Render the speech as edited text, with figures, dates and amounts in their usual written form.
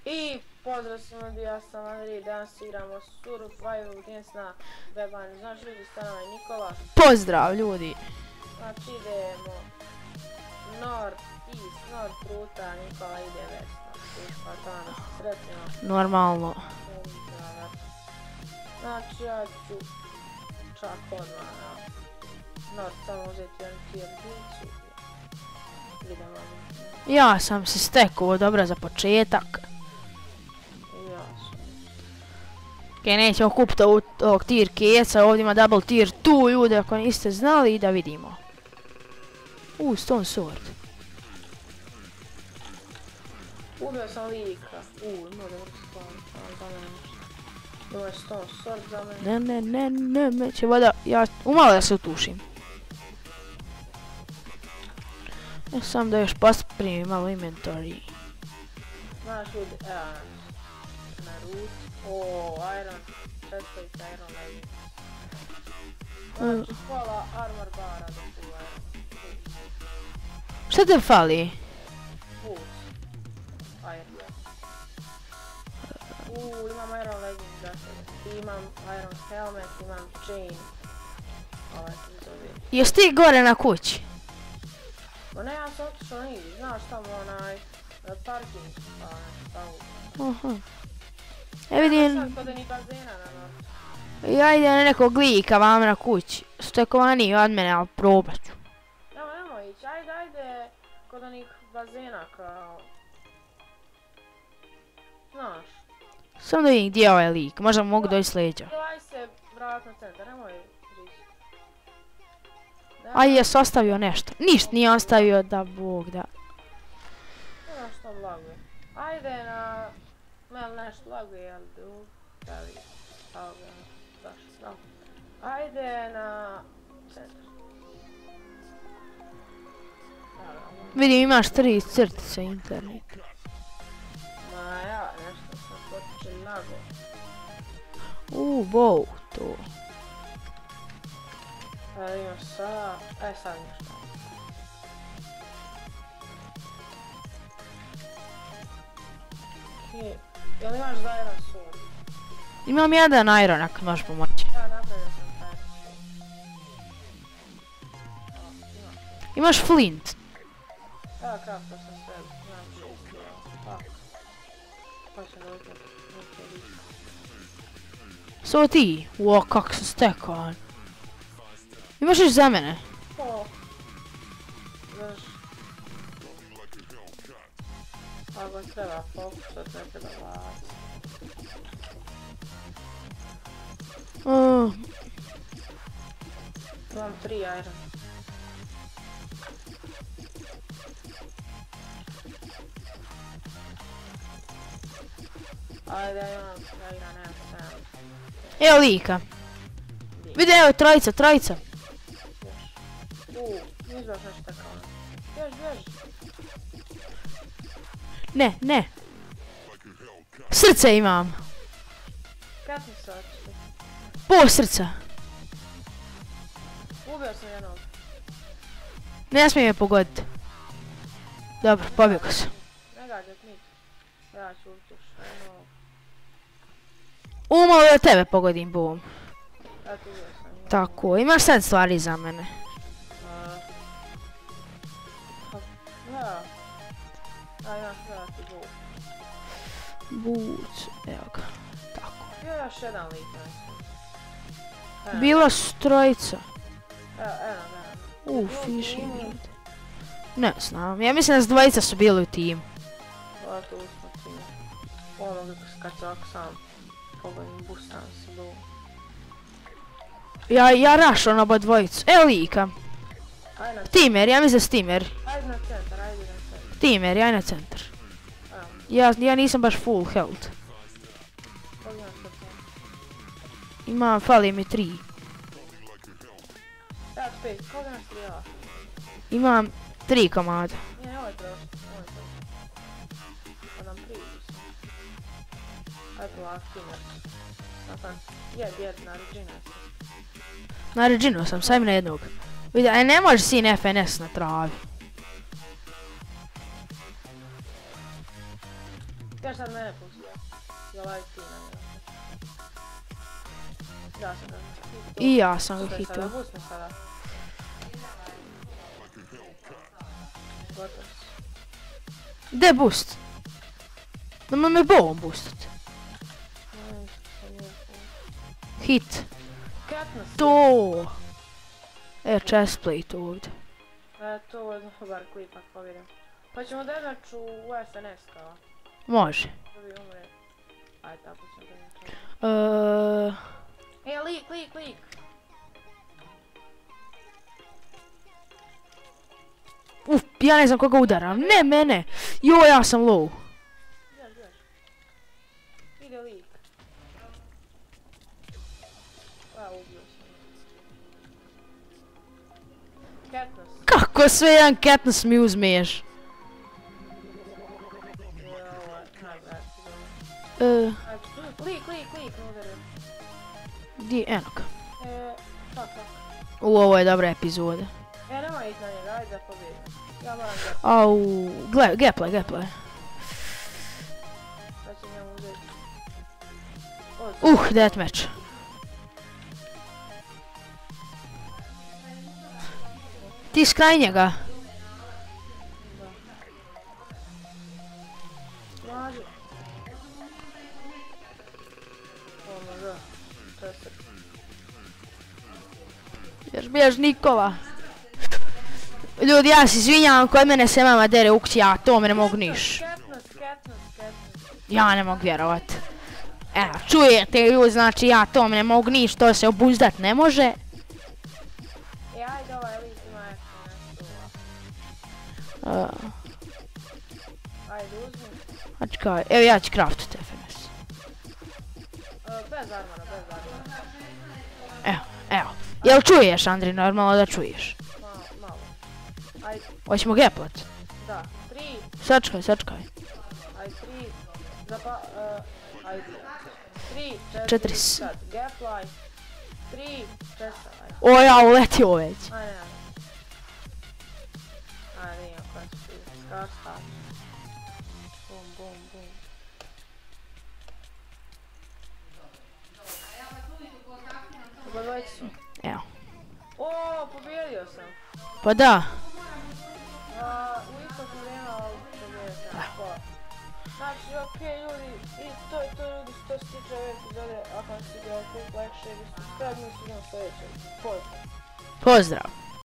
I pozdrav svima ljudi, ja sam Andrij, danas igramo Survival Games na webanju. Znaš ljudi, sa nama je Nikola. Pozdrav ljudi. Znači idemo North East, North ruta, Nikola ide west. Pa to nas sretnimo. Normalno. Znači ja ću čak odmah na North samo uzeti jedan tier bicu. Idemo. Ja sam se stekao dobro za početak. Okej, nećemo kupiti ovog tier keca, ovdje ima double tier tu ljude ako niste znali i da vidimo. Stone sword. Ubio sam lika. Ima dobro stone, za mene nešto. Ima je stone sword za mene. Ne, će voda, ja umalo da se utušim. Ja sam da još posprimim malo inventory. Znaš ljudi, evo na root. Iron, četvrti iron leggings. Znači pola armor bara do full iron. Šta te fali? Boots. Iron. Imam iron leggings za sebe. Imam iron helmet, imam chain. Ovaj se zove. Jesi ti gore na kući? Ma ne, ja sam otišao nigdje, znaš tamo onaj parking, pa nešto tamo. Vidim. Sad kod ni bazena na North. Ja idem na nekog lika vam na kući. Stekovaniji od mene, ali probat ću. Nemoj ići, ajde kod onih bazena kao... Znaš. Samo da vidim gdje je ovaj lik, možda mogu doći s leđa. Aj se vrat na centar, nemoj rići. A jes ostavio nešto? Ništa nije ostavio, da Bog da. Nema što blaguje. Ajde na... Mel nešto blaguje, ali du... Dali... Ajde na... centar. Vidim imaš 3 crtice internet. Ma ja, nešto sam potiče lago. Wow, to. Imaš sada... sad imaš tamo. Okej, jel imaš za iron sword? Imam jedan iron ako možeš pomoći. Ja napravio sam taj sword. Imaš flint. Ja kraftao sam sve, imam 6 dijela. Pa će dođe, neće više. So ti? Ua, kak sam stekao. Imaš još za mene? Znaš. Ako treba pokušat, ne treba bacit. Imam 3 iron. Ajde, ja igram, nemam. Evo lika. Vidi, evo trojica. Nisi baš nešto tako. Bježi. Ne. Srce imam. Kad mi se očili? Pol srca. Ubio sam jednog. Ne smije me pogoditi. Dobro, pobjegao sam. Ne gađat niti. Ja ću utuš. Umalo da tebe pogodim, bum. Ja tu ubio sam. Tako, imaš 7 stvari za mene. Ja. Imaš vrati boots. Boots, evo ga. Tako. Bio još jedan lik, mislim. Bila su trojica. Evo. Fishing. Ne znam, ja mislim da s dvojica su bili u timu. Ovo tu smo timu. Ono kad se ovako sam pogodim bustam se do... Ja rašao na oba dvojicu. Evo lika. Timer, ja mislim da s timer. Ajde na centar, ajde na centar. Timer, aj na centar. Ja nisam baš full health. Fali mi 3. Ja 5, koga nas strijela? Imam 3 komada. Nije, ovo je prošlo. Pa nam priju se. Ajde polak, timer. Jed, naređina se. Naređinuo sam, sajmi na jednog. Vidi, aj ne može sin FNS na travi. Kaj sad mene pusti? Ovaj ti na njega. Ja sam ga hitao. I ja sam ga Šta je hitao. sada? Boost me sada. Gotovo si. Gdje boost? Nema me bolom boostat. Hit. Katniss. To. Chestplate ovdje. To je dobar klip ako pobjedam. Pa ćemo denač u SNS kao. Može. Da bi umre. Ajde, tako ćemo denač. Lik. Ja ne znam koga udaram. Ne mene. Jo, ja sam low. Gdješ. Ide lik. Ubio sam. Katniss. Kako sve jedan Katniss mi uzmiješ? Lik, udarim. Di, eno ga. Fuck. Ovo je dobra epizoda. Nemoj ići na njega, ajde da pobjedim. Ja moram ga. Au, gle, gameplay. Sad ću njemu uzeti. Deathmatch. Ti skraj njega. Mlađi. Da. Čestir. Bjež Nikova. Ljudi, ja se izvinjavam, kod mene se mama dere u kući, ja to me ne mogu niš. Katniss. Ja ne mogu vjerovat. Evo, čujete ljudi, znači ja to me ne mogu niš, to se obuzdat ne može. Ajde ovaj lik ima nešto. Ajde, uzmi. Evo ja ću craftat FMS. Bez armora. Evo. Jel čuješ, Andri, normalno da čuješ? Malo. Ajde. Hoćemo geplat? Da. 3. Sačkaj. Ajde, 3. Ajde. 3, 4. 4. Sad, gaplaj. 3, 4. O, ja uletio već. Ajde. Nije, koja ću ti. Skasta. Bum. Dobrodoći su. Evo. Pobjedio sam. Pa da. U isto vrijeme, ali pobjedio sam. Znači, okej ljudi, i to je to ljudi što se tiče ove epizode. Ako vam se sviđa, like, share i subscribe, mi se vidimo sljedeće. Pozdrav. Pozdrav.